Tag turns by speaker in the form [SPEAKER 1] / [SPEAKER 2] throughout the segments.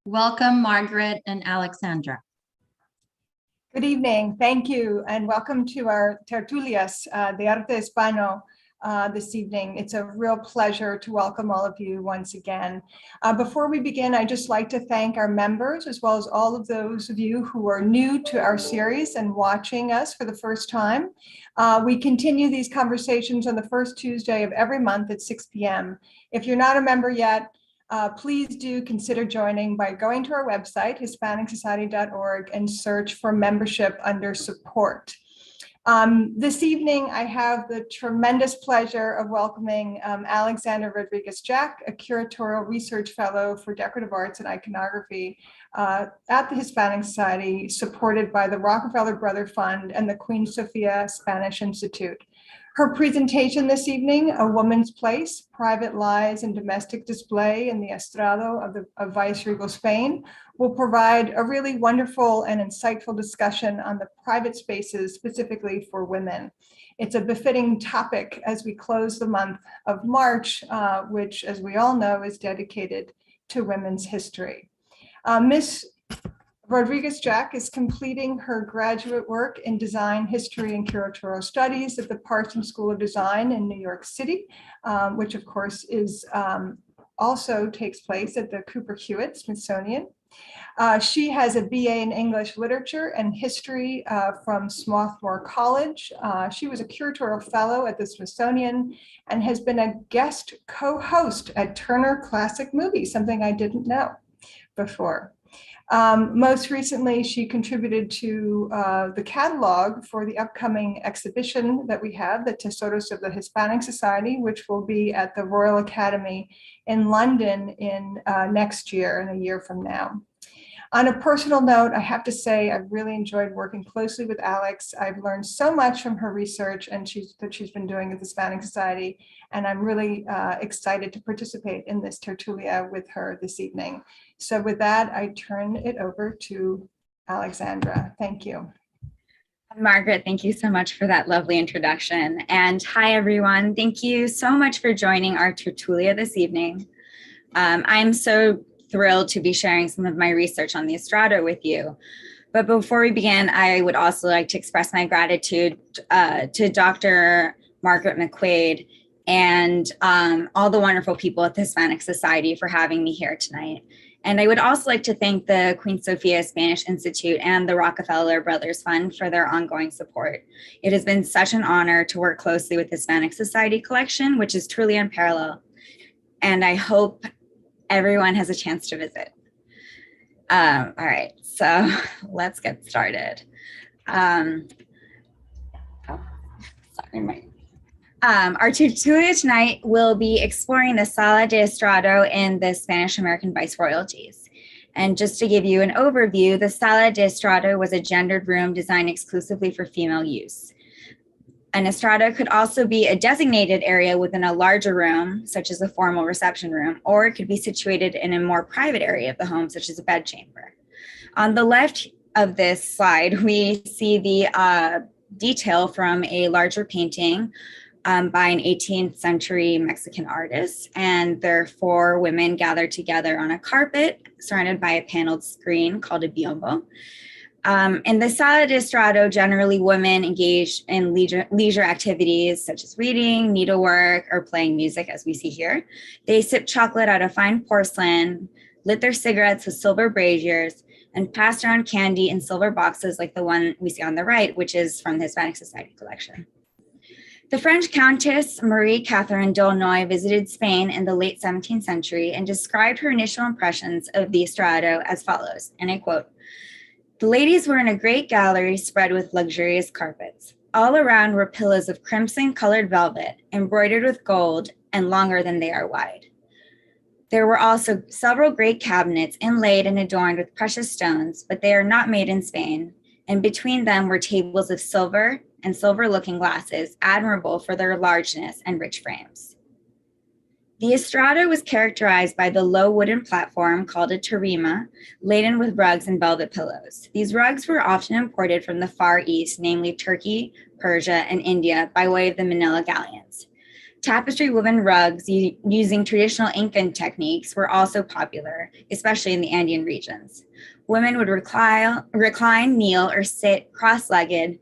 [SPEAKER 1] Welcome, Margaret and Alexandra.
[SPEAKER 2] Good evening, thank you, and welcome to our Tertulias de Arte Hispano this evening. It's a real pleasure to welcome all of you once again. Before we begin, I'd just like to thank our members, as well as all of those of you who are new to our series and watching us for the first time. We continue these conversations on the first Tuesday of every month at 6 p.m. If you're not a member yet, please do consider joining by going to our website, hispanicsociety.org, and search for membership under support. This evening, I have the tremendous pleasure of welcoming Alexandra Rodriguez-Jack, a curatorial research fellow for decorative arts and iconography at the Hispanic Society, supported by the Rockefeller Brother Fund and the Queen Sofia Spanish Institute. Her presentation this evening, A Woman's Place, Private Lives and Domestic Display in the Estrado of Viceregal Spain, will provide a really wonderful and insightful discussion on the private spaces specifically for women. It's a befitting topic as we close the month of March, which, as we all know, is dedicated to women's history. Ms. Rodriguez-Jack is completing her graduate work in design, history, and curatorial studies at the Parsons School of Design in New York City, which of course is also takes place at the Cooper Hewitt Smithsonian. She has a BA in English Literature and History from Swarthmore College. She was a curatorial fellow at the Smithsonian and has been a guest co-host at Turner Classic Movies, something I didn't know before. Most recently, she contributed to the catalog for the upcoming exhibition that we have, the Tesoros of the Hispanic Society, which will be at the Royal Academy in London in next year, in a year from now. On a personal note, I have to say I've really enjoyed working closely with Alex. I've learned so much from her research and that she's been doing at the Hispanic Society, and I'm really excited to participate in this tertulia with her this evening. So with that, I turn it over to Alexandra. Thank you.
[SPEAKER 3] Margaret, thank you so much for that lovely introduction. And hi, everyone. Thank you so much for joining our tertulia this evening. I'm so thrilled to be sharing some of my research on the Estrado with you. But before we begin, I would also like to express my gratitude to Dr. Margaret McQuaid and all the wonderful people at the Hispanic Society for having me here tonight. And I would also like to thank the Queen Sofia Spanish Institute and the Rockefeller Brothers Fund for their ongoing support. It has been such an honor to work closely with the Hispanic Society collection, which is truly unparalleled. And I hope everyone has a chance to visit. All right, so let's get started. Our tertulia tonight will be exploring the Sala de Estrado in the Spanish-American Viceroyalties. And just to give you an overview, the Sala de Estrado was a gendered room designed exclusively for female use. An estrado could also be a designated area within a larger room, such as a formal reception room, or it could be situated in a more private area of the home, such as a bedchamber. On the left of this slide, we see the detail from a larger painting by an 18th century Mexican artist. And there are four women gathered together on a carpet surrounded by a paneled screen called a biombo. In the Sala de Estrado, generally women engage in leisure activities such as reading, needlework, or playing music, as we see here. They sip chocolate out of fine porcelain, lit their cigarettes with silver braziers, and passed around candy in silver boxes like the one we see on the right, which is from the Hispanic Society collection. The French Countess Marie Catherine d'Aulnoy visited Spain in the late 17th century and described her initial impressions of the Estrado as follows, and I quote, "The ladies were in a great gallery spread with luxurious carpets. All around were pillows of crimson-colored velvet, embroidered with gold and longer than they are wide. There were also several great cabinets inlaid and adorned with precious stones, but they are not made in Spain, and between them were tables of silver and silver-looking glasses, admirable for their largeness and rich frames." The Estrado was characterized by the low wooden platform called a tarima, laden with rugs and velvet pillows. These rugs were often imported from the Far East, namely Turkey, Persia, and India, by way of the Manila galleons. Tapestry woven rugs using traditional Incan techniques were also popular, especially in the Andean regions. Women would recline, kneel, or sit cross-legged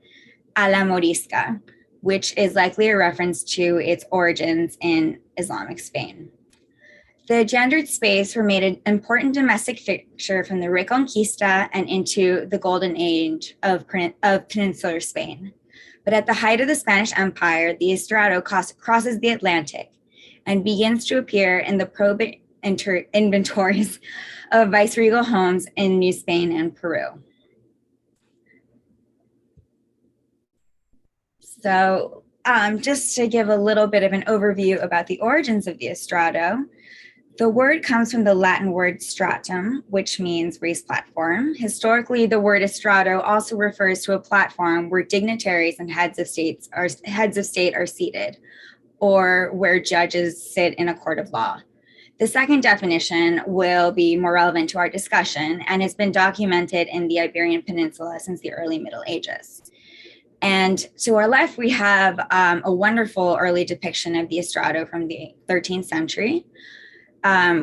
[SPEAKER 3] a la morisca, which is likely a reference to its origins in Islamic Spain. The gendered space remained an important domestic fixture from the Reconquista and into the golden age of peninsular Spain. But at the height of the Spanish Empire, the Estrado crosses the Atlantic and begins to appear in the probe inventories of viceregal homes in New Spain and Peru. So just to give a little bit of an overview about the origins of the Estrado, the word comes from the Latin word stratum, which means raised platform. Historically, the word estrado also refers to a platform where dignitaries and heads of state are seated, or where judges sit in a court of law. The second definition will be more relevant to our discussion and has been documented in the Iberian Peninsula since the early Middle Ages. And to our left, we have a wonderful early depiction of the estrado from the 13th century.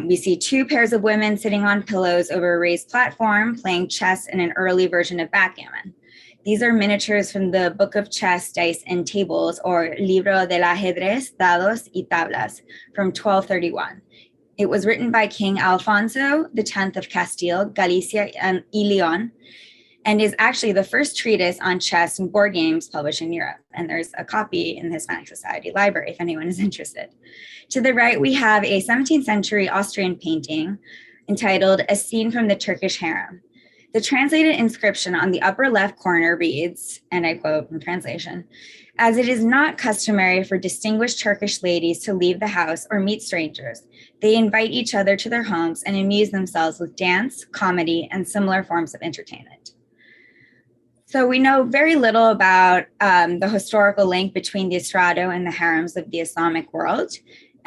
[SPEAKER 3] We see two pairs of women sitting on pillows over a raised platform playing chess in an early version of backgammon. These are miniatures from the Book of Chess, Dice, and Tables, or Libro del Ajedrez, Dados y Tablas, from 1231. It was written by King Alfonso X of Castile, Galicia, and Leon, and is actually the first treatise on chess and board games published in Europe. And there's a copy in the Hispanic Society Library if anyone is interested. To the right, we have a 17th century Austrian painting entitled A Scene from the Turkish Harem. The translated inscription on the upper left corner reads, and I quote from translation, "As it is not customary for distinguished Turkish ladies to leave the house or meet strangers, they invite each other to their homes and amuse themselves with dance, comedy, and similar forms of entertainment." So we know very little about the historical link between the Estrado and the harems of the Islamic world.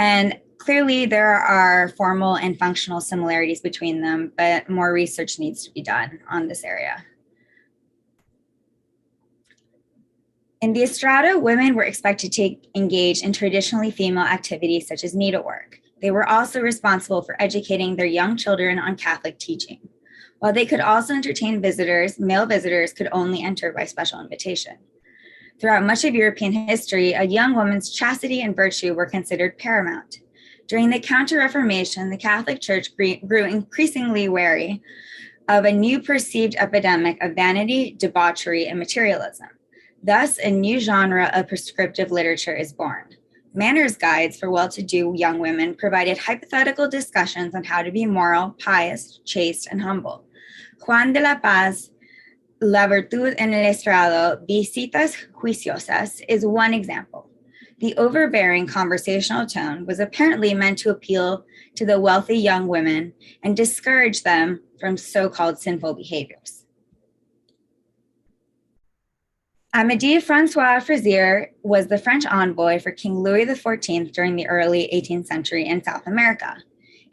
[SPEAKER 3] And clearly there are formal and functional similarities between them, but more research needs to be done on this area. In the Estrado, women were expected to engage in traditionally female activities such as needlework. They were also responsible for educating their young children on Catholic teaching. While they could also entertain visitors, male visitors could only enter by special invitation. Throughout much of European history, a young woman's chastity and virtue were considered paramount. During the Counter-Reformation, the Catholic Church grew increasingly wary of a new perceived epidemic of vanity, debauchery, and materialism. Thus, a new genre of prescriptive literature is born. Manners guides for well-to-do young women provided hypothetical discussions on how to be moral, pious, chaste, and humble. Juan de la Paz, La Virtud en el Estrado, Visitas Juiciosas, is one example. The overbearing conversational tone was apparently meant to appeal to the wealthy young women and discourage them from so-called sinful behaviors. Amédée François Frisier was the French envoy for King Louis XIV during the early 18th century in South America.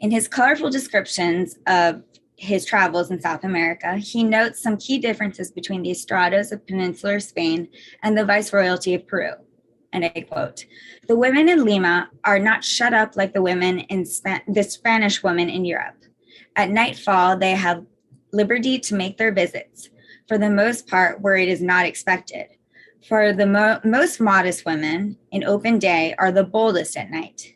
[SPEAKER 3] In his colorful descriptions of his travels in South America, he notes some key differences between the Estrados of peninsular Spain and the Viceroyalty of Peru. And I quote, "The women in Lima are not shut up like the women in the Spanish women in Europe. At nightfall, they have liberty to make their visits, for the most part where it is not expected. For the most modest women in open day are the boldest at night.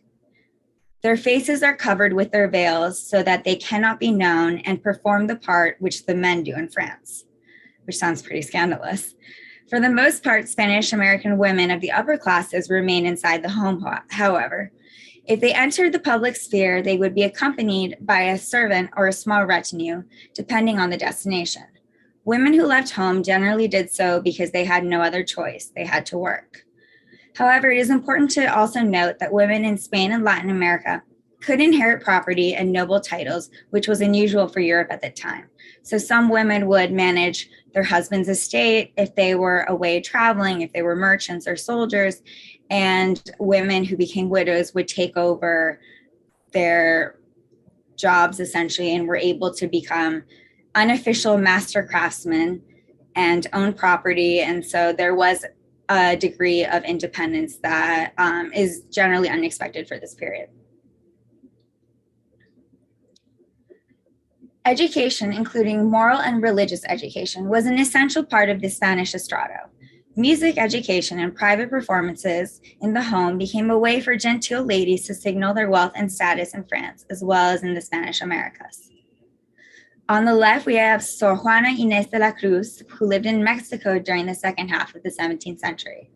[SPEAKER 3] Their faces are covered with their veils so that they cannot be known and perform the part which the men do in France," which sounds pretty scandalous. For the most part, Spanish American women of the upper classes remain inside the home, however. If they entered the public sphere, they would be accompanied by a servant or a small retinue, depending on the destination. Women who left home generally did so because they had no other choice. They had to work. However, it is important to also note that women in Spain and Latin America could inherit property and noble titles, which was unusual for Europe at the time. So some women would manage their husband's estate if they were away traveling, if they were merchants or soldiers, and women who became widows would take over their jobs essentially and were able to become unofficial master craftsmen and own property. And so there was a degree of independence that is generally unexpected for this period. Education, including moral and religious education, was an essential part of the Spanish Estrado. Music education and private performances in the home became a way for genteel ladies to signal their wealth and status in France, as well as in the Spanish Americas. On the left, we have Sor Juana Inés de la Cruz, who lived in Mexico during the second half of the 17th century.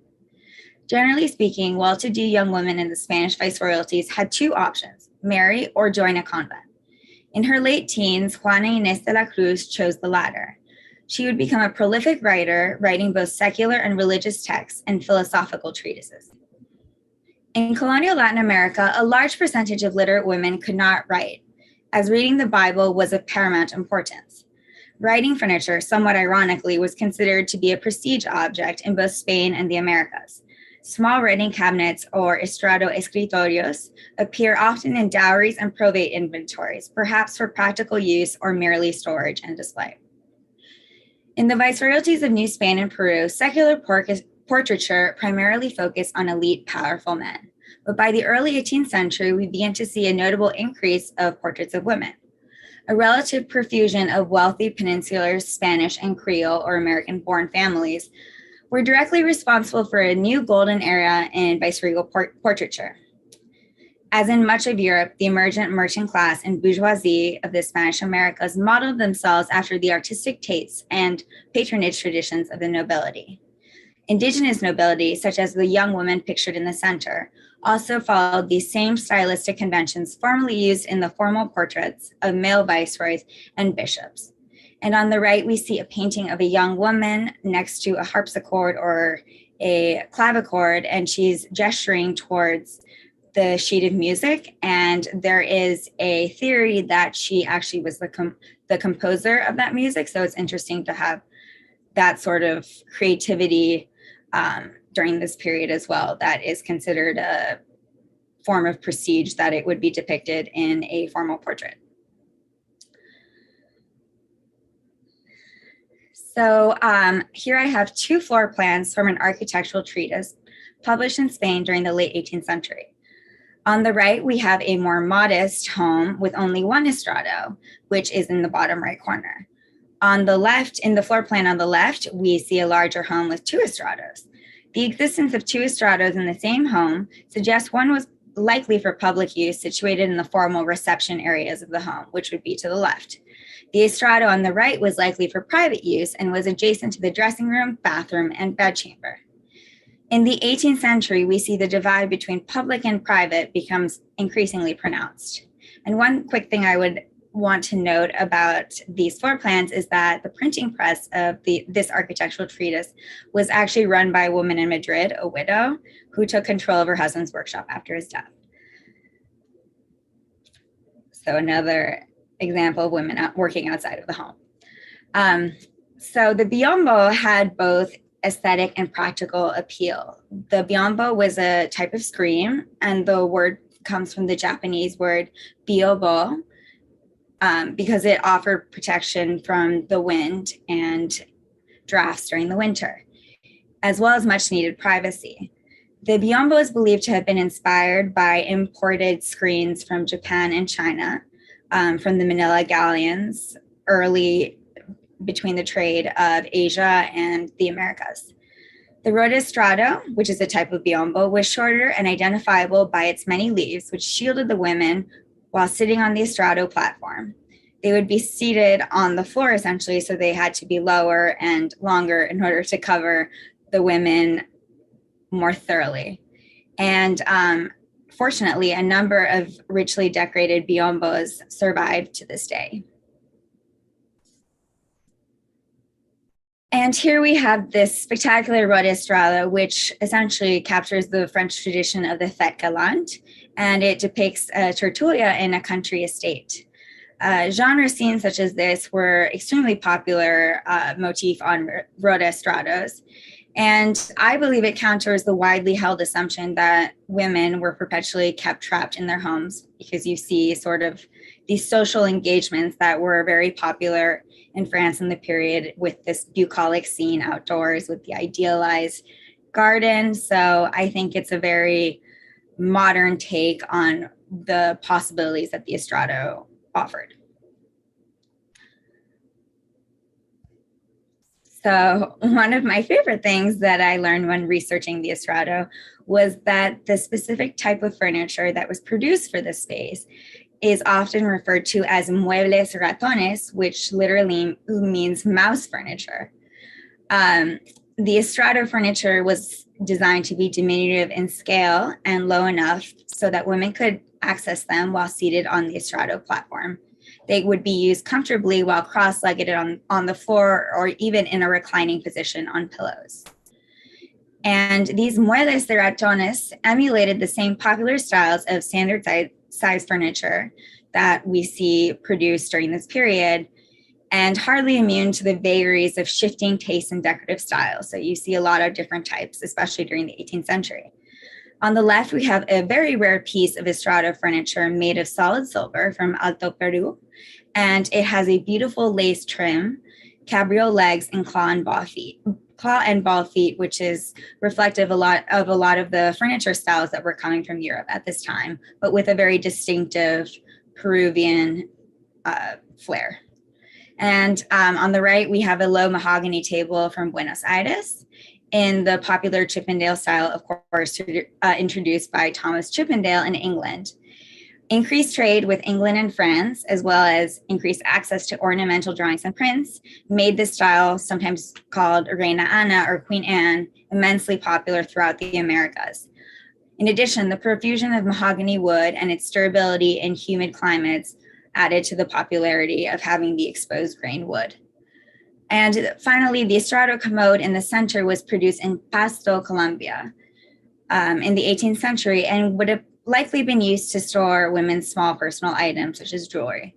[SPEAKER 3] Generally speaking, well-to-do young women in the Spanish viceroyalties had two options: marry or join a convent. In her late teens, Juana Inés de la Cruz chose the latter. She would become a prolific writer, writing both secular and religious texts and philosophical treatises. In colonial Latin America, a large percentage of literate women could not write, as reading the Bible was of paramount importance. Writing furniture, somewhat ironically, was considered to be a prestige object in both Spain and the Americas. Small writing cabinets, or Estrado escritorios, appear often in dowries and probate inventories, perhaps for practical use or merely storage and display. In the viceroyalties of New Spain and Peru, secular portraiture primarily focused on elite, powerful men. But by the early 18th century, we begin to see a notable increase of portraits of women. A relative profusion of wealthy peninsular Spanish and Creole or American-born families were directly responsible for a new golden era in viceregal portraiture. As in much of Europe, the emergent merchant class and bourgeoisie of the Spanish Americas modeled themselves after the artistic tastes and patronage traditions of the nobility. Indigenous nobility, such as the young woman pictured in the center, also followed these same stylistic conventions formerly used in the formal portraits of male viceroys and bishops. And on the right, we see a painting of a young woman next to a harpsichord or a clavichord, and she's gesturing towards the sheet of music. And there is a theory that she actually was the composer of that music. So it's interesting to have that sort of creativity during this period as well. That is considered a form of prestige that it would be depicted in a formal portrait. So here I have two floor plans from an architectural treatise published in Spain during the late 18th century. On the right, we have a more modest home with only one estrado, which is in the bottom right corner. On the left, in the floor plan on the left, we see a larger home with two estrados. The existence of two estrados in the same home suggests one was likely for public use, situated in the formal reception areas of the home, which would be to the left. The estrado on the right was likely for private use and was adjacent to the dressing room, bathroom, and bedchamber. In the 18th century, we see the divide between public and private becomes increasingly pronounced. And one quick thing I would want to note about these floor plans is that the printing press of this architectural treatise was actually run by a woman in Madrid, a widow, who took control of her husband's workshop after his death. So another example of women working outside of the home. So the biombo had both aesthetic and practical appeal. The biombo was a type of screen, and the word comes from the Japanese word biobo, because it offered protection from the wind and drafts during the winter, as well as much needed privacy. The biombo is believed to have been inspired by imported screens from Japan and China, from the Manila galleons early between the trade of Asia and the Americas. The rodestrado, which is a type of biombo, was shorter and identifiable by its many leaves, which shielded the women while sitting on the estrado platform. They would be seated on the floor essentially, so they had to be lower and longer in order to cover the women more thoroughly. And fortunately, a number of richly decorated biombos survive to this day. And here we have this spectacular rodestrado, which essentially captures the French tradition of the fête galante, and it depicts a tertulia in a country estate. Genre scenes such as this were extremely popular motif on rodestrados, and I believe it counters the widely held assumption that women were perpetually kept trapped in their homes, because you see sort of these social engagements that were very popular in France in the period, with this bucolic scene outdoors with the idealized garden. So I think it's a very modern take on the possibilities that the Estrado offered. So one of my favorite things that I learned when researching the Estrado was that the specific type of furniture that was produced for this space is often referred to as muebles ratones, which literally means mouse furniture. The Estrado furniture was designed to be diminutive in scale and low enough so that women could access them while seated on the Estrado platform. They would be used comfortably while cross-legged on the floor or even in a reclining position on pillows. And these muebles de ratones emulated the same popular styles of standard size furniture that we see produced during this period, and hardly immune to the vagaries of shifting tastes and decorative styles. So you see a lot of different types, especially during the 18th century. On the left, we have a very rare piece of Estrado furniture made of solid silver from Alto Peru, and it has a beautiful lace trim, cabriole legs, and claw and ball feet, which is reflective of a lot of the furniture styles that were coming from Europe at this time, but with a very distinctive Peruvian flair. And on the right, we have a low mahogany table from Buenos Aires in the popular Chippendale style, of course, introduced by Thomas Chippendale in England. Increased trade with England and France, as well as increased access to ornamental drawings and prints, made this style, sometimes called Reina Ana or Queen Anne, immensely popular throughout the Americas. In addition, the profusion of mahogany wood and its durability in humid climates added to the popularity of having the exposed grain wood. And finally, the Estrado commode in the center was produced in Pasto, Colombia, in the 18th century, and would have likely been used to store women's small personal items, such as jewelry.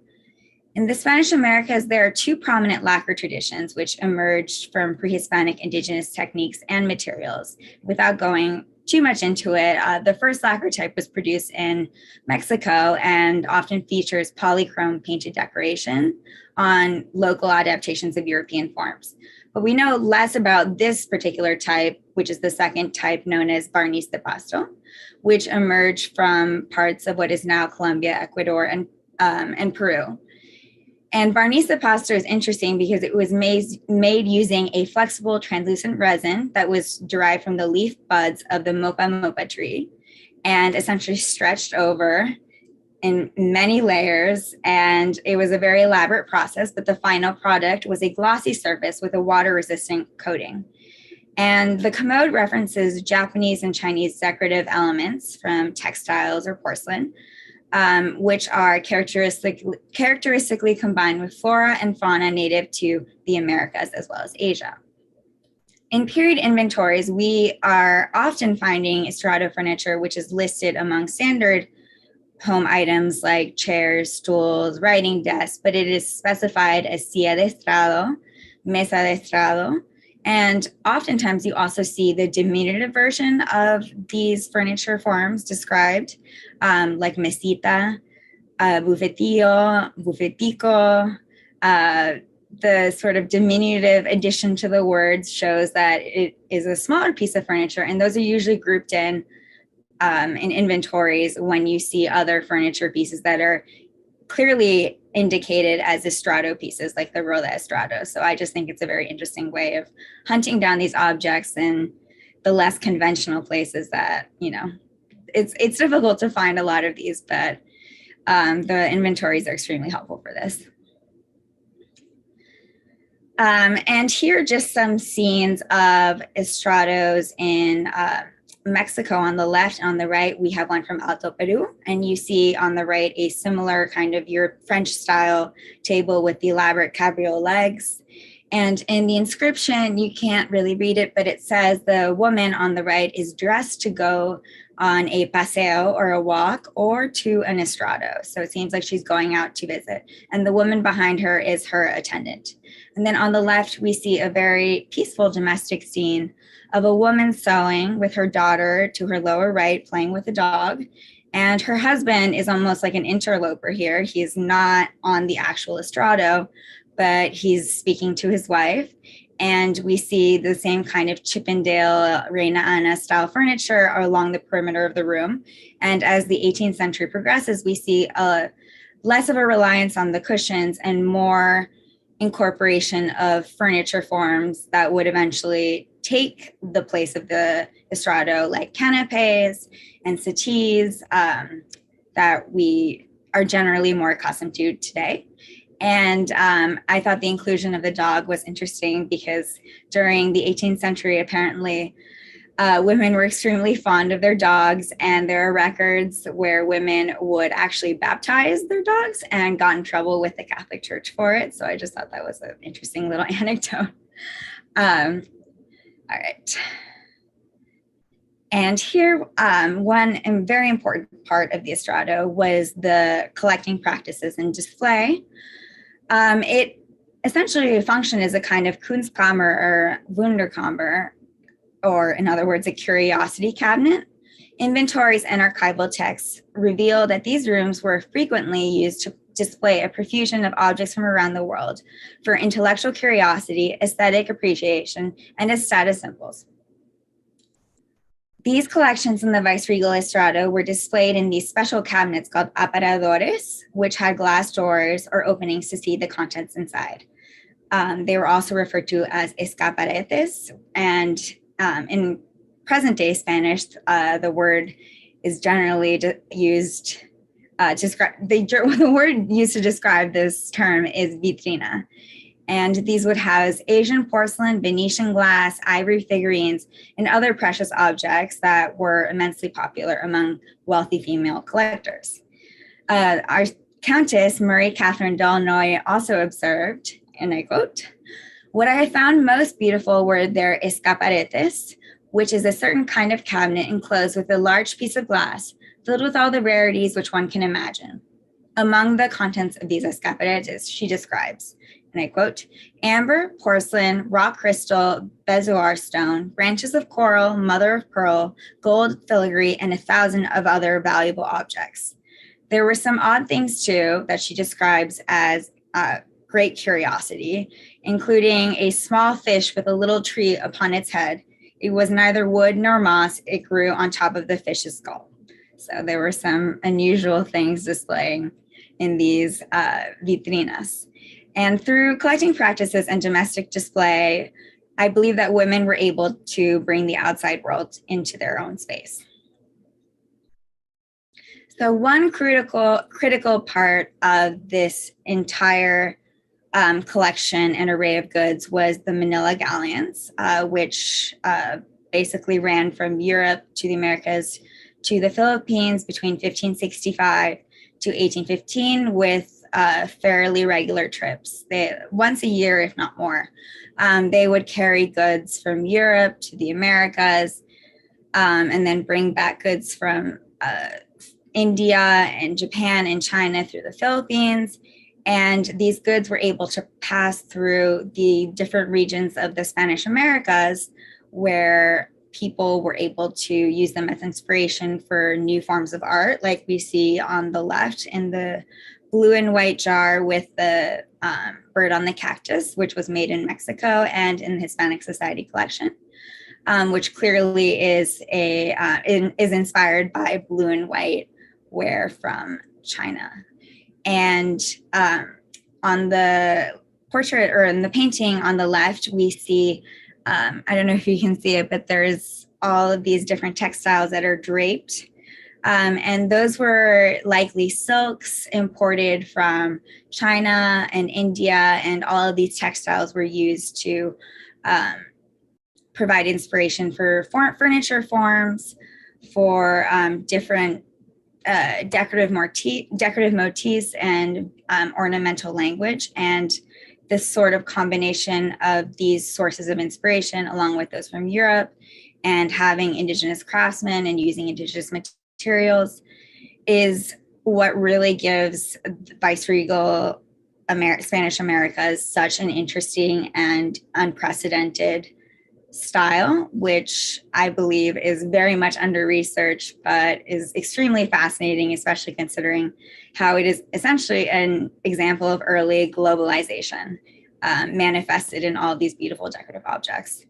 [SPEAKER 3] In the Spanish Americas, there are two prominent lacquer traditions which emerged from pre-Hispanic indigenous techniques and materials. Without going too much into it, the first lacquer type was produced in Mexico and often features polychrome painted decoration on local adaptations of European forms. But we know less about this particular type, which is the second type known as barniz de pasto, which emerged from parts of what is now Colombia, Ecuador, and Peru. And barniz de pasto is interesting because it was made using a flexible translucent resin that was derived from the leaf buds of the mopa mopa tree and essentially stretched over in many layers. And it was a very elaborate process, but the final product was a glossy surface with a water-resistant coating. And the commode references Japanese and Chinese decorative elements from textiles or porcelain, which are characteristically combined with flora and fauna native to the Americas as well as Asia. In period inventories, we are often finding Estrado furniture, which is listed among standard home items like chairs, stools, writing desks, but it is specified as silla de estrado, mesa de estrado. And oftentimes you also see the diminutive version of these furniture forms described, like mesita, bufetillo, bufetico. The sort of diminutive addition to the words shows that it is a smaller piece of furniture, and those are usually grouped in inventories when you see other furniture pieces that are clearly indicated as Estrado pieces, like the Rola Estrado. So I just think it's a very interesting way of hunting down these objects in the less conventional places that, you know, it's difficult to find a lot of these, but the inventories are extremely helpful for this. And here are just some scenes of Estrados in Mexico on the left. On the right, we have one from Alto Peru, and you see on the right a similar kind of French style table with the elaborate cabriole legs. And in the inscription, you can't really read it, but it says the woman on the right is dressed to go on a paseo or a walk or to an estrado. So it seems like she's going out to visit. And the woman behind her is her attendant. And then on the left, we see a very peaceful domestic scene of a woman sewing with her daughter to her lower right, playing with a dog. And her husband is almost like an interloper here. He's not on the actual estrado, but he's speaking to his wife. And we see the same kind of Chippendale, Reina Ana style furniture along the perimeter of the room. And as the 18th century progresses, we see less of a reliance on the cushions and more incorporation of furniture forms that would eventually take the place of the Estrado, like canapes and settees that we are generally more accustomed to today. And I thought the inclusion of the dog was interesting because during the 18th century, apparently, women were extremely fond of their dogs, and there are records where women would actually baptize their dogs and got in trouble with the Catholic Church for it. So I just thought that was an interesting little anecdote. All right. And here, one very important part of the Estrado was the collecting practices and display. It essentially functioned as a kind of Kunstkammer or Wunderkammer, or in other words, a curiosity cabinet. Inventories and archival texts reveal that these rooms were frequently used to display a profusion of objects from around the world for intellectual curiosity, aesthetic appreciation, and as status symbols. These collections in the Viceregal Estrado were displayed in these special cabinets called aparadores, which had glass doors or openings to see the contents inside. They were also referred to as escaparetes, and in present-day Spanish, the word is generally used the word used to describe this term is vitrina. And these would house Asian porcelain, Venetian glass, ivory figurines, and other precious objects that were immensely popular among wealthy female collectors. Our Countess Marie Catherine d'Aulnoy also observed, and I quote, "What I have found most beautiful were their escaparetes, which is a certain kind of cabinet enclosed with a large piece of glass, filled with all the rarities which one can imagine. Among the contents of these escaparetes, she describes, and I quote, amber, porcelain, rock crystal, bezoar stone, branches of coral, mother of pearl, gold filigree, and 1,000 of other valuable objects. There were some odd things too that she describes as great curiosity, including a small fish with a little tree upon its head. It was neither wood nor moss. It grew on top of the fish's skull." So there were some unusual things displaying in these vitrinas. And through collecting practices and domestic display, I believe that women were able to bring the outside world into their own space. So one critical part of this entire collection and array of goods was the Manila galleons, which basically ran from Europe to the Americas to the Philippines between 1565 to 1815 with fairly regular trips. Once a year, if not more. They would carry goods from Europe to the Americas and then bring back goods from India and Japan and China through the Philippines. And these goods were able to pass through the different regions of the Spanish Americas where people were able to use them as inspiration for new forms of art, like we see on the left in the blue and white jar with the bird on the cactus, which was made in Mexico and in the Hispanic Society collection, which clearly is inspired by blue and white ware from China. And on the portrait or in the painting on the left, we see, I don't know if you can see it, but there's all of these different textiles that are draped. And those were likely silks imported from China and India, and all of these textiles were used to provide inspiration for furniture forms, for different decorative motifs and ornamental language. And this sort of combination of these sources of inspiration, along with those from Europe, and having indigenous craftsmen and using indigenous materials, is what really gives Viceregal Spanish Americas such an interesting and unprecedented style, which I believe is very much under-researched, but is extremely fascinating, especially considering how it is essentially an example of early globalization, manifested in all these beautiful decorative objects.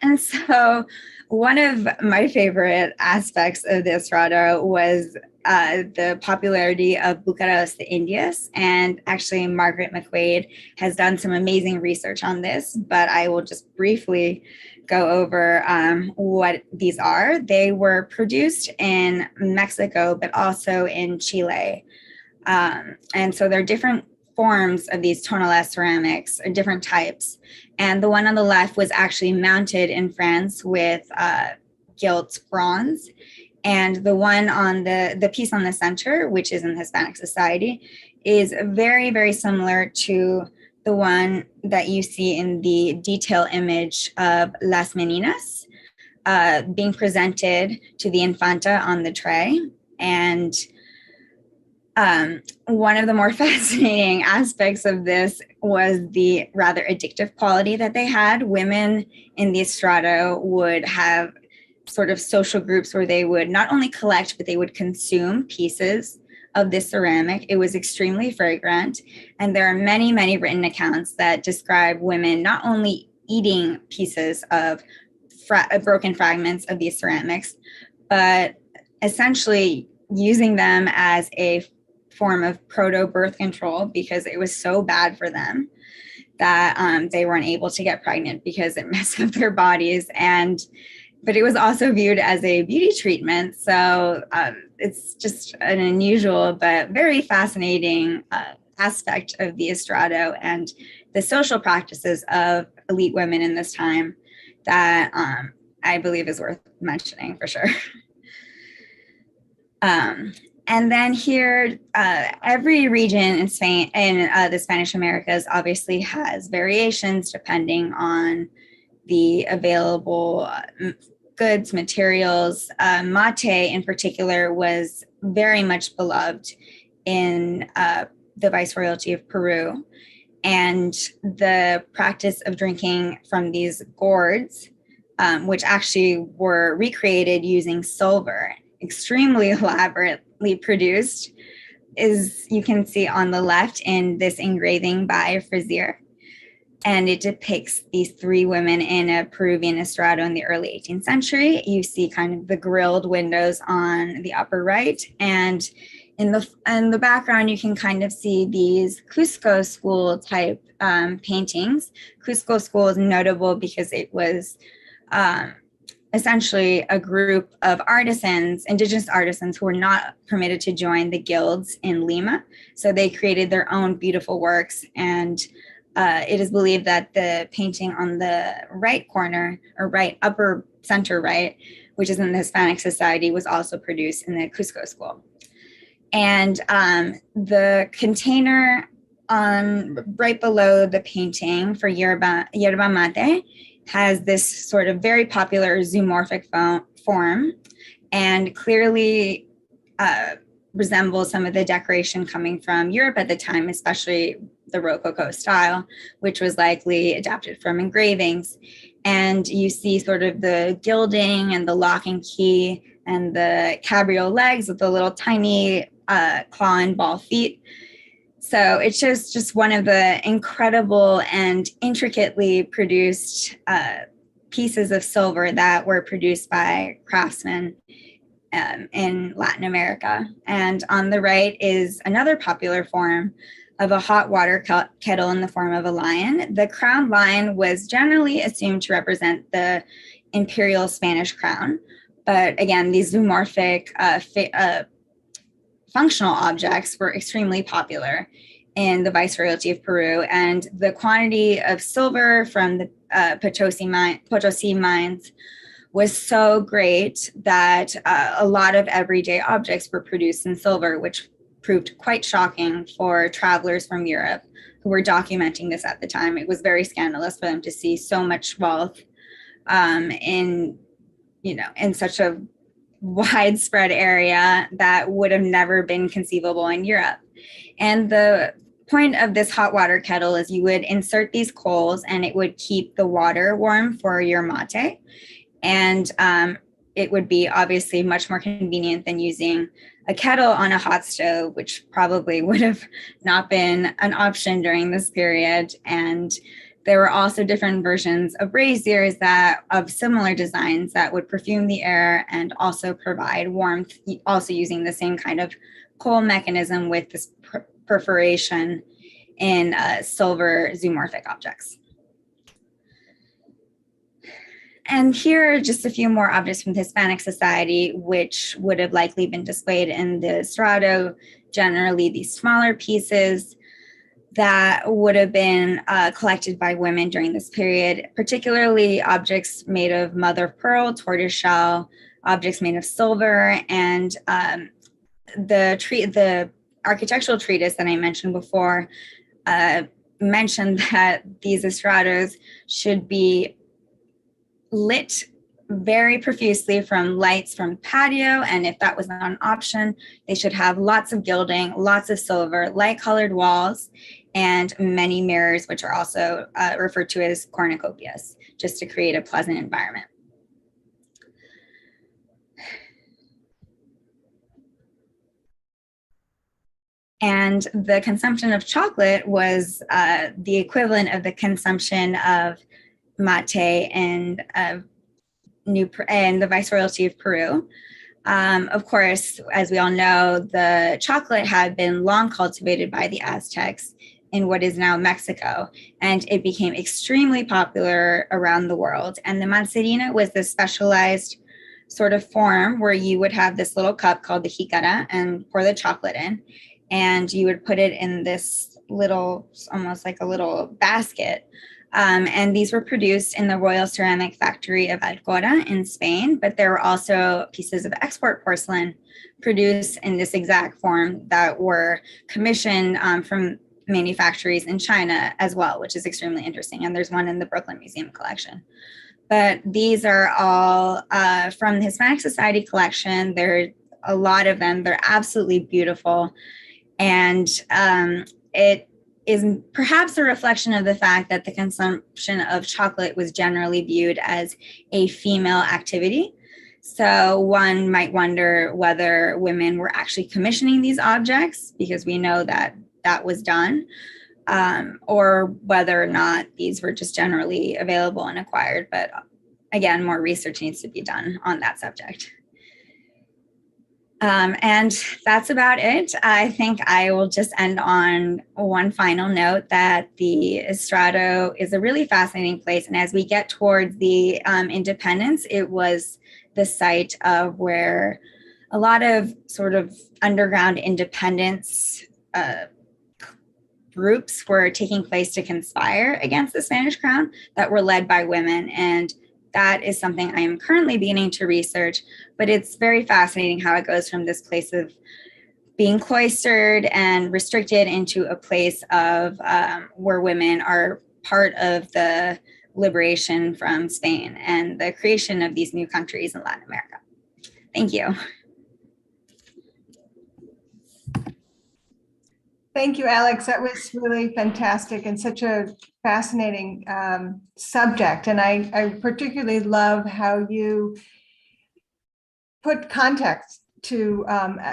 [SPEAKER 3] And so one of my favorite aspects of the Estrado was the popularity of Bucaros de Indias. And actually, Margaret McQuaid has done some amazing research on this, but I will just briefly go over what these are. They were produced in Mexico, but also in Chile. And so they're different forms of these tonalite ceramics, or different types. And the one on the left was actually mounted in France with gilt bronze. And the one on the piece on the center, which is in Hispanic society, is very, very similar to the one that you see in the detail image of Las Meninas being presented to the Infanta on the tray. And one of the more fascinating aspects of this was the rather addictive quality that they had. Women in the Estrado would have sort of social groups where they would not only collect, but they would consume pieces of this ceramic. It was extremely fragrant. And there are many, many written accounts that describe women not only eating pieces of broken fragments of these ceramics, but essentially using them as a form of proto-birth control, because it was so bad for them that they weren't able to get pregnant because it messed up their bodies. But it was also viewed as a beauty treatment. So it's just an unusual but very fascinating aspect of the Estrado and the social practices of elite women in this time that I believe is worth mentioning for sure. And then here, every region in Spain, in the Spanish Americas, obviously has variations depending on the available goods, materials. Mate in particular was very much beloved in the Viceroyalty of Peru. And the practice of drinking from these gourds, which actually were recreated using silver, extremely elaborately produced, is you can see on the left in this engraving by Frazier. And it depicts these three women in a Peruvian estrado in the early 18th century. You see kind of the grilled windows on the upper right. And in the background, you can kind of see these Cusco school type paintings. Cusco school is notable because it was essentially a group of artisans, indigenous artisans, who were not permitted to join the guilds in Lima. So they created their own beautiful works. And it is believed that the painting on the right corner, or right upper center right, which is in the Hispanic Society, was also produced in the Cusco school. And the container right below the painting for yerba mate has this sort of very popular zoomorphic form, and clearly resembles some of the decoration coming from Europe at the time, especially the Rococo style, which was likely adapted from engravings. And you see sort of the gilding and the lock and key and the cabriole legs with the little tiny claw and ball feet. So it's just one of the incredible and intricately produced pieces of silver that were produced by craftsmen in Latin America. And on the right is another popular form of a hot water kettle in the form of a lion. The crowned lion was generally assumed to represent the imperial Spanish crown. But again, these zoomorphic functional objects were extremely popular in the Viceroyalty of Peru, and the quantity of silver from the Potosi mines was so great that a lot of everyday objects were produced in silver, which proved quite shocking for travelers from Europe who were documenting this at the time. It was very scandalous for them to see so much wealth in such a widespread area that would have never been conceivable in Europe. And the point of this hot water kettle is you would insert these coals and it would keep the water warm for your mate. And it would be obviously much more convenient than using a kettle on a hot stove, which probably would have not been an option during this period. And there were also different versions of braziers that of similar designs that would perfume the air and also provide warmth, also using the same kind of coal mechanism with this perforation in silver zoomorphic objects. And here are just a few more objects from the Hispanic society, which would have likely been displayed in the Estrado, generally these smaller pieces that would have been collected by women during this period, particularly objects made of mother of pearl, tortoise shell, objects made of silver, and the architectural treatise that I mentioned before mentioned that these estrados should be lit very profusely from lights from patio, and if that was not an option, they should have lots of gilding, lots of silver, light colored walls, and many mirrors, which are also referred to as cornucopias, just to create a pleasant environment. And the consumption of chocolate was the equivalent of the consumption of mate and the Viceroyalty of Peru. Of course, as we all know, the chocolate had been long cultivated by the Aztecs in what is now Mexico, and it became extremely popular around the world. And the manzanilla was this specialized sort of form where you would have this little cup called the jicara and pour the chocolate in, and you would put it in this little, almost like a little basket. And these were produced in the Royal Ceramic Factory of Alcora in Spain, but there were also pieces of export porcelain produced in this exact form that were commissioned from manufactories in China as well, which is extremely interesting. And there's one in the Brooklyn Museum collection. But these are all from the Hispanic Society collection. There are a lot of them. They're absolutely beautiful. And it is perhaps a reflection of the fact that the consumption of chocolate was generally viewed as a female activity. So one might wonder whether women were actually commissioning these objects, because we know that that was done, or whether or not these were just generally available and acquired. But again, more research needs to be done on that subject. And that's about it. I think I will just end on one final note that the Estrado is a really fascinating place. And as we get towards the independence, it was the site of where a lot of sort of underground independence groups were taking place to conspire against the Spanish crown that were led by women. And that is something I am currently beginning to research, but it's very fascinating how it goes from this place of being cloistered and restricted into a place of where women are part of the liberation from Spain and the creation of these new countries in Latin America. Thank you.
[SPEAKER 2] Thank you, Alex. That was really fantastic and such a fascinating subject. And I particularly love how you put context to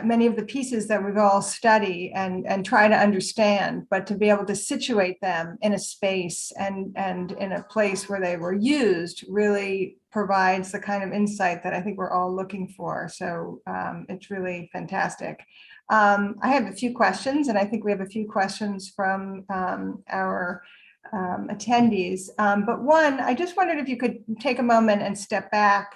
[SPEAKER 2] many of the pieces that we've all studied and try to understand, but to be able to situate them in a space and in a place where they were used really provides the kind of insight that I think we're all looking for. So it's really fantastic. I have a few questions, and I think we have a few questions from our attendees. But one, I just wondered if you could take a moment and step back,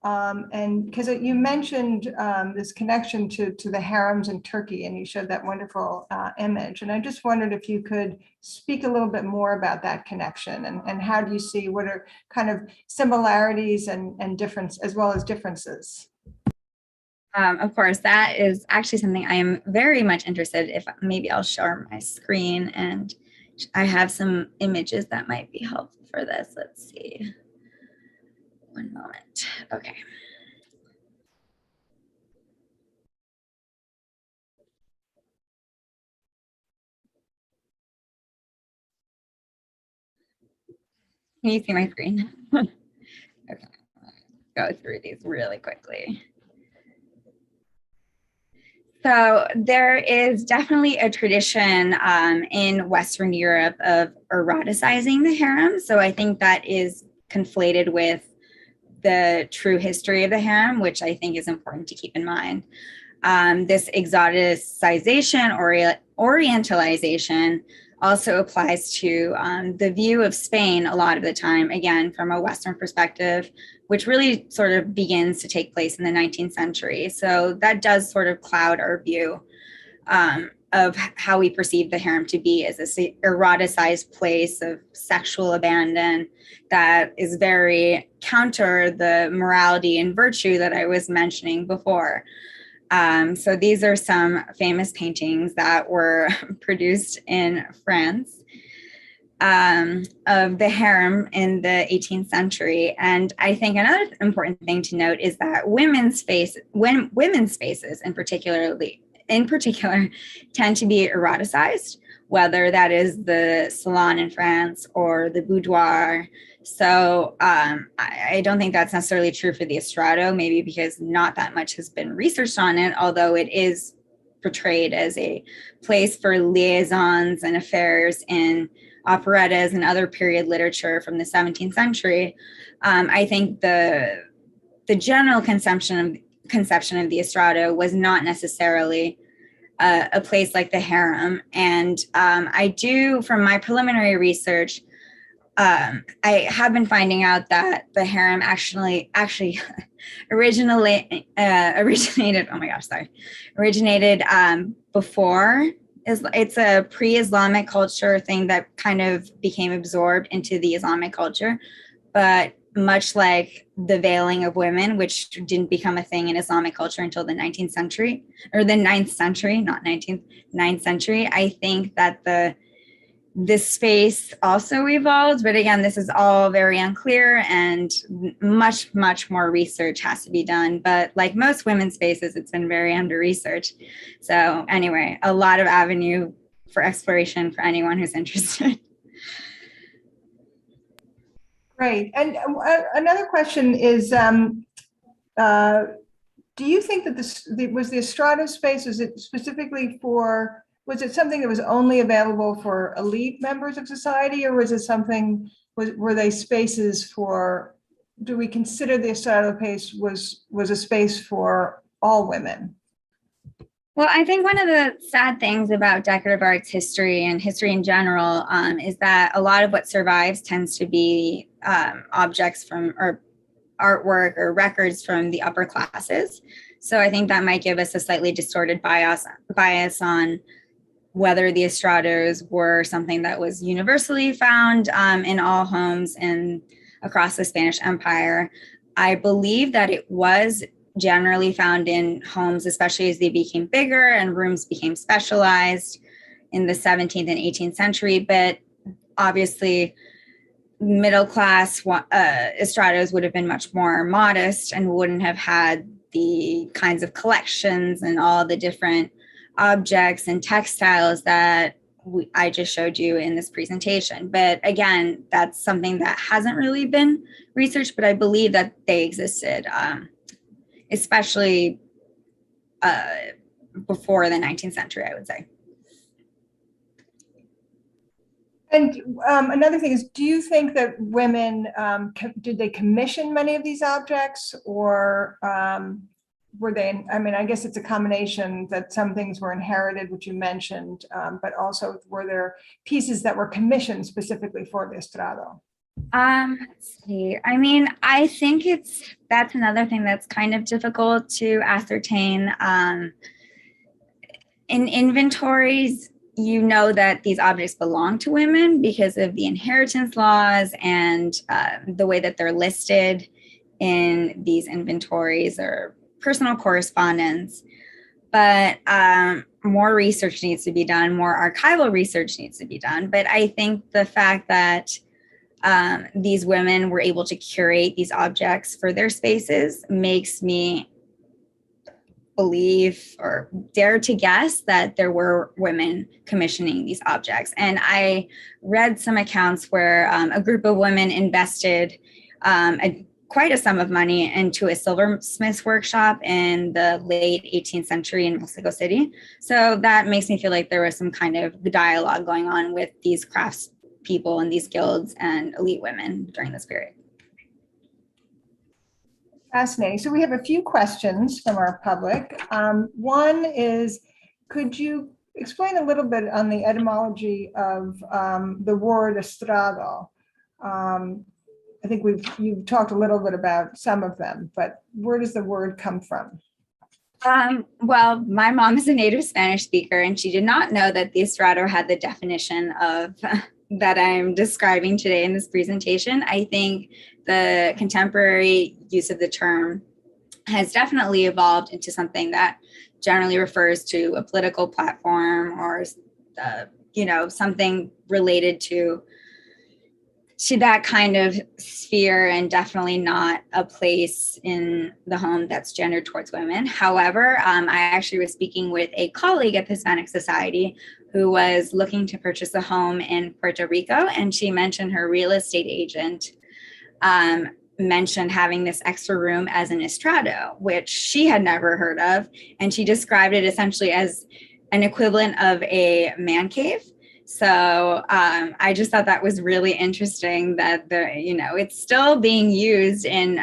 [SPEAKER 2] and because you mentioned this connection to the harems in Turkey, and you showed that wonderful image. And I just wondered if you could speak a little bit more about that connection, and how do you see what are kind of similarities and difference as well as differences?
[SPEAKER 3] Of course, that is actually something I am very much interested in. If maybe I'll share my screen, and I have some images that might be helpful for this. Let's see. One moment. Okay. Can you see my screen? Okay. go through these really quickly. So there is definitely a tradition in Western Europe of eroticizing the harem. So I think that is conflated with the true history of the harem, which I think is important to keep in mind. This exoticization or orientalization also applies to the view of Spain a lot of the time, again, from a Western perspective, which really sort of begins to take place in the 19th century. So that does sort of cloud our view of how we perceive the harem to be as this eroticized place of sexual abandon that is very counter the morality and virtue that I was mentioning before. So these are some famous paintings that were produced in France of the harem in the 18th century. And I think another important thing to note is that women's spaces in particular tend to be eroticized, whether that is the salon in France or the boudoir. So I don't think that's necessarily true for the Estrado, maybe because not that much has been researched on it, although it is portrayed as a place for liaisons and affairs in operettas and other period literature from the 17th century. I think the general conception of the Estrado was not necessarily a place like the harem. And I do, from my preliminary research, I have been finding out that the harem actually originated before. It's a pre-Islamic culture thing that kind of became absorbed into the Islamic culture, but much like the veiling of women, which didn't become a thing in Islamic culture until the 19th century, or the 9th century, not 19th, 9th century. I think that this space also evolved, but again, this is all very unclear and much, much more research has to be done. But like most women's spaces, it's been very under-researched. So anyway, a lot of avenue for exploration for anyone who's interested.
[SPEAKER 2] Great. And another question is, do you think that was the Estrado space, was it specifically for, was it something that was only available for elite members of society, or was it something, were they spaces for, do we consider the Estrado space was a space for all women?
[SPEAKER 3] Well, I think one of the sad things about decorative arts history and history in general is that a lot of what survives tends to be objects from, or artwork or records from the upper classes. So I think that might give us a slightly distorted bias on whether the Estrados were something that was universally found in all homes and across the Spanish Empire. I believe that it was generally found in homes, especially as they became bigger and rooms became specialized in the 17th and 18th century. But obviously, middle class Estrados would have been much more modest and wouldn't have had the kinds of collections and all the different objects and textiles that I just showed you in this presentation. But again, that's something that hasn't really been researched, but I believe that they existed, especially before the 19th century, I would say.
[SPEAKER 2] And another thing is, do you think that women, did they commission many of these objects, or were they, I mean, I guess it's a combination that some things were inherited, which you mentioned, but also were there pieces that were commissioned specifically for the Estrado?
[SPEAKER 3] Let's see. I mean, I think that's another thing that's kind of difficult to ascertain. In inventories, you know that these objects belong to women because of the inheritance laws and the way that they're listed in these inventories or personal correspondence. But more research needs to be done, more archival research needs to be done. But I think the fact that these women were able to curate these objects for their spaces makes me believe or dare to guess that there were women commissioning these objects. And I read some accounts where a group of women invested quite a sum of money into a silversmith's workshop in the late 18th century in Mexico City. So that makes me feel like there was some kind of dialogue going on with these crafts people and these guilds and elite women during this period.
[SPEAKER 2] Fascinating. So we have a few questions from our public. One is, could you explain a little bit on the etymology of the word estrado? I think you've talked a little bit about some of them, but where does the word come from?
[SPEAKER 3] Well, my mom is a native Spanish speaker, and she did not know that the Estrado had the definition of that I'm describing today in this presentation. I think the contemporary use of the term has definitely evolved into something that generally refers to a political platform or, something related to that kind of sphere, and definitely not a place in the home that's gendered towards women. However, I actually was speaking with a colleague at the Hispanic Society who was looking to purchase a home in Puerto Rico, and she mentioned her real estate agent mentioned having this extra room as an estrado, which she had never heard of, and she described it essentially as an equivalent of a man cave. So I just thought that was really interesting that it's still being used in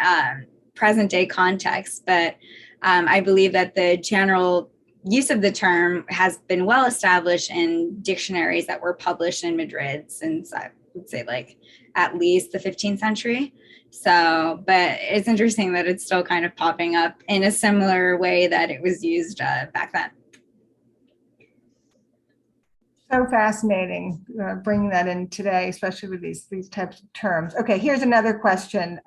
[SPEAKER 3] present day context, but I believe that the general use of the term has been well established in dictionaries that were published in Madrid since, I would say, like at least the 15th century. So, but it's interesting that it's still kind of popping up in a similar way that it was used back then.
[SPEAKER 2] So fascinating, bringing that in today, especially with these types of terms. Okay, here's another question.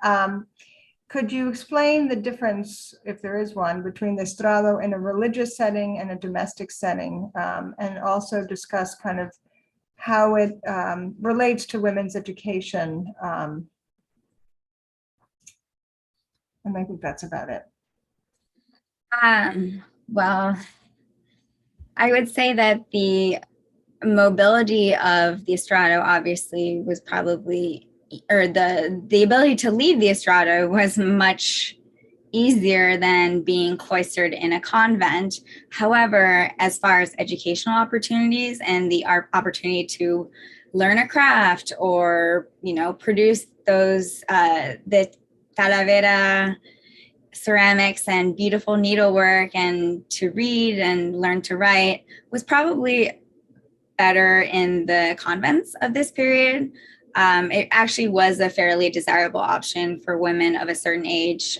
[SPEAKER 2] Could you explain the difference, if there is one, between the estrado in a religious setting and a domestic setting, and also discuss kind of how it relates to women's education? And I think that's about it.
[SPEAKER 3] Well, I would say that the mobility of the estrado obviously was probably, or the ability to leave the estrado was much easier than being cloistered in a convent. However, as far as educational opportunities and the opportunity to learn a craft or, produce those, the talavera ceramics and beautiful needlework, and to read and learn to write was probably better in the convents of this period. It actually was a fairly desirable option for women of a certain age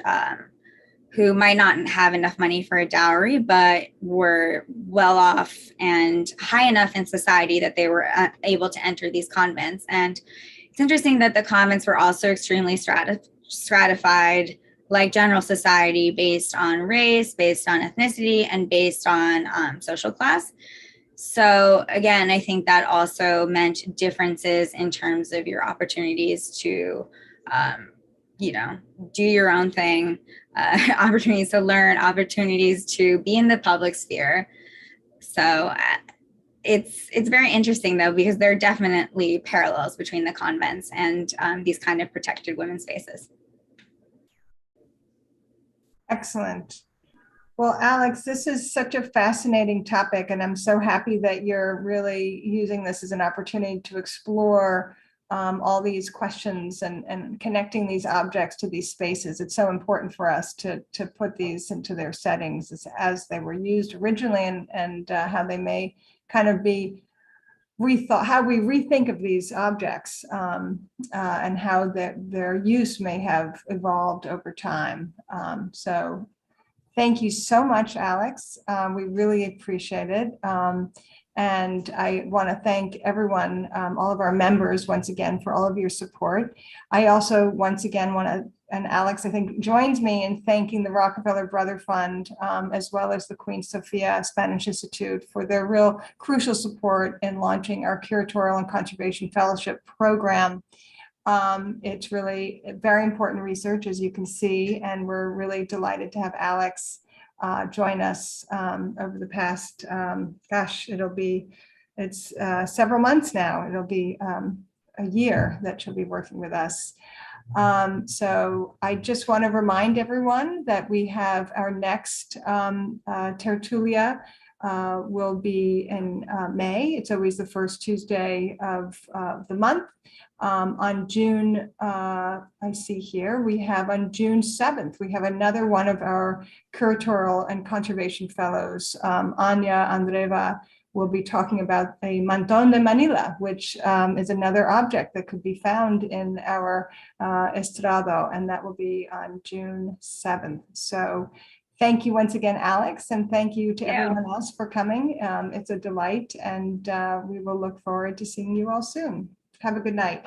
[SPEAKER 3] who might not have enough money for a dowry, but were well off and high enough in society that they were able to enter these convents. And it's interesting that the convents were also extremely stratified, like general society, based on race, based on ethnicity, and based on social class. So again, I think that also meant differences in terms of your opportunities to, do your own thing, opportunities to learn, opportunities to be in the public sphere. So it's very interesting though, because there are definitely parallels between the convents and these kind of protected women's spaces.
[SPEAKER 2] Excellent. Well, Alex, this is such a fascinating topic, and I'm so happy that you're really using this as an opportunity to explore all these questions and connecting these objects to these spaces. It's so important for us to put these into their settings as they were used originally, and how they may kind of be rethought, how we rethink of these objects, and how their use may have evolved over time. So thank you so much, Alex. We really appreciate it. And I want to thank everyone, all of our members, once again, for all of your support. I also, once again, want to, and Alex, I think, joins me in thanking the Rockefeller Brother Fund, as well as the Queen Sofia Spanish Institute, for their real crucial support in launching our Curatorial and Conservation Fellowship program. It's really very important research, as you can see, and we're really delighted to have Alex join us over the past, it's several months now. It'll be a year that she'll be working with us. So I just want to remind everyone that we have our next Tertulia will be in May. It's always the first Tuesday of the month. On June, I see here, we have on June 7th, we have another one of our curatorial and conservation fellows, Anya Andreva, will be talking about a Manton de Manila, which is another object that could be found in our Estrado, and that will be on June 7th. So thank you once again, Alex, and thank you to everyone else for coming. It's a delight, and we will look forward to seeing you all soon. Have a good night.